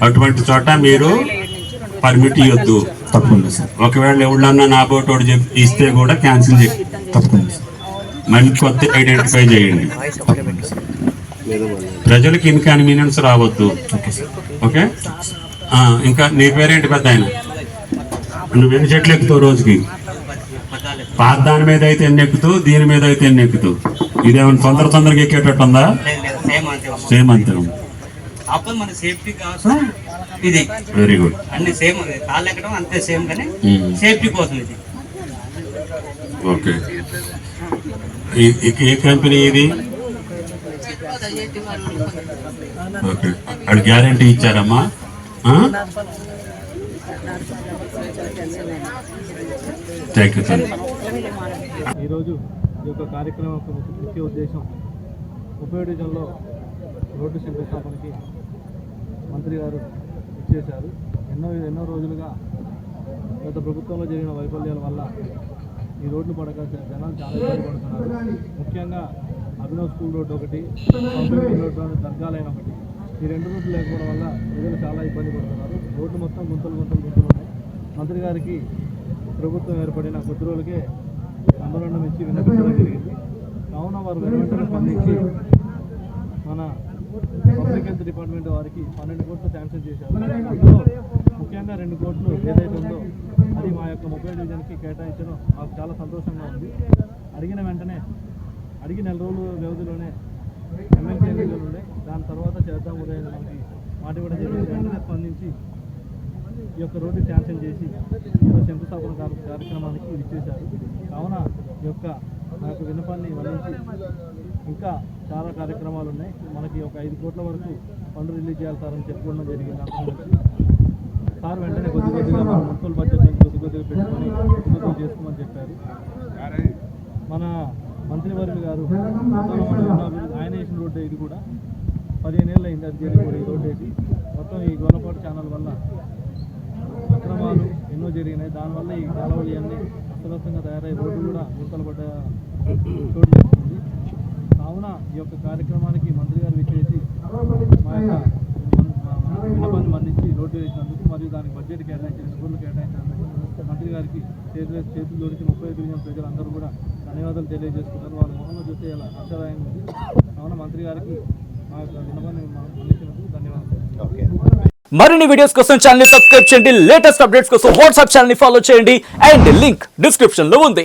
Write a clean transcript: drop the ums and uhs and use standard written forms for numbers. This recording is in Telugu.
అటువంటి చోట మీరు పర్మిట్ ఇవ్వద్దు. తప్పకుండా సార్. ఒకవేళ ఎవడన్నా నా బోటోడు ఇస్తే కూడా క్యాన్సిల్ చేయండి. తప్పకుండా సార్. మళ్ళీ కొత్త ఐడెంటిఫై చేయండి. తప్పకుండా సార్. ప్రజలకు ఇన్కన్వీనియన్స్ రావద్దు. ఓకే. ఇంకా నీ పేరేంటి పెద్ద ఆయన? నువ్వు ఎన్ని చెట్లు ఎక్కుతావు రోజుకి? పాత దాని మీద అయితే ఎన్ని ఎక్కుతావు, దీని మీద అయితే ఎన్ని ఎక్కుతావు? ఇదేమన్నా తొందరగా ఎక్కేటట్టు ఉందా? సేమ్ అంతే. ఇది వెరీ గుడ్. అన్ని సేమ్, కాళ్ళు ఎక్కడం అంతే సేమ్, కానీ సేఫ్టీ కోసం ఇది. ఓకే. ఏ కంపెనీ ఇది? ఓకే. అది గ్యారంటీ ఇచ్చారమ్మా? Thank you sir. ఈరోజు ఈ యొక్క కార్యక్రమం యొక్క ముఖ్య ఉద్దేశం, 30 డివిజన్లో రోడ్డు శంకుస్థాపనకి మంత్రి గారు ఇచ్చేశారు. ఎన్నో రోజులుగా గత ప్రభుత్వంలో జరిగిన వైఫల్యాల వల్ల ఈ రోడ్లు పడక జనాలు చాలా ఇబ్బంది పడుతున్నారు. ముఖ్యంగా అభినవ్ స్కూల్ రోడ్డు ఒకటి, కంప్యూటర్ రోడ్డు, దర్గాలైన ఒకటి, ఈ 2 రోడ్లు లేకపోవడం వల్ల ప్రజలు చాలా ఇబ్బంది పడుతున్నారు. రోడ్డు మొత్తం గుంతలు ఉన్నాయి. మంత్రి గారికి ప్రభుత్వం ఏర్పడిన కొద్ది రోజులకే మెమోరాండం ఇచ్చి విన్నపించడం జరిగింది. కావున వారు వెంటనే స్పందించి మన పబ్లిక్ హెల్త్ డిపార్ట్మెంట్ వారికి 12 కోట్లు శాంక్షన్ చేశారు. అందులో ముఖ్యంగా 2 కోట్లు ఏదైతే ఉందో అది మా యొక్క 30 డివిజన్కి కేటాయించడం మాకు చాలా సంతోషంగా ఉంది. అడిగి నెల రోజుల వ్యవధిలోనే ఎమ్మెల్యే ఎన్నికలు ఉండే, దాని తర్వాత చేద్దాం ఉదయం మనకి మాట కూడా జరిగింది. వెంటనే స్పందించి ఈ యొక్క రోడ్డు శాంక్షన్ చేసి ఈరోజు శంకుస్థాపన కార్యక్రమానికి ఇచ్చేశారు. కావున ఈ యొక్క నాకు విన్నపాన్ని వహించి ఇంకా చాలా కార్యక్రమాలు ఉన్నాయి. మనకి ఒక 5 కోట్ల వరకు ఫండ్ రిలీజ్ చేయాలి సార్ అని చెప్పుకోవడం జరిగింది. సార్ వెంటనే కొద్దిగా మన మున్సిపల్ బడ్జెట్ నుంచి కొద్దిగా పెట్టుకొని కొద్దిగా చేసుకోమని చెప్పారు. మన మంత్రివర్యులు గారు ఆయన వేసిన రోడ్డు ఇది కూడా 15 ఏళ్ళు అయింది. అది జరిగి కూడా ఈ రోడ్డు వేసి మొత్తం ఈ గోనపాటు ఛానల్ వల్ల అక్రమాలు ఎన్నో జరిగినాయి. దానివల్ల ఈ కాలువలు ఇవన్నీ అస్తవ్యస్తంగా తయారై రోడ్డు కూడా గుంతలు పడ్డ చోటు వేస్తుంది. కావున ఈ యొక్క కార్యక్రమానికి మంత్రి గారు విచ్చేసి మా యొక్క విన్నపాన్ని మన్నించి రోడ్డు వేసినందుకు మరియు దానికి బడ్జెట్ కేటాయించిన స్కూళ్ళు కేటాయించినందుకు మంత్రి గారికి చేతులు జోడించి 30 డివిజన్ ప్రజలందరూ కూడా ధన్యవాదాలు తెలియజేసుకున్నారు. వాళ్ళ మొహంలో చూస్తే ఇలా అక్షరాయంగా ఉంది. కావున మంత్రి గారికి మా యొక్క విన్నపాన్ని మన్నించినందుకు ధన్యవాదాలు. మరిన్ని వీడియోస్ కోసం ఛానల్ ని సబ్స్క్రైబ్ చేయండి. లేటెస్ట్ అప్డేట్స్ కోసం వాట్సాప్ ఛానల్ ని ఫాలో చేయండి. అండ్ లింక్ డిస్క్రిప్షన్ లో ఉంది.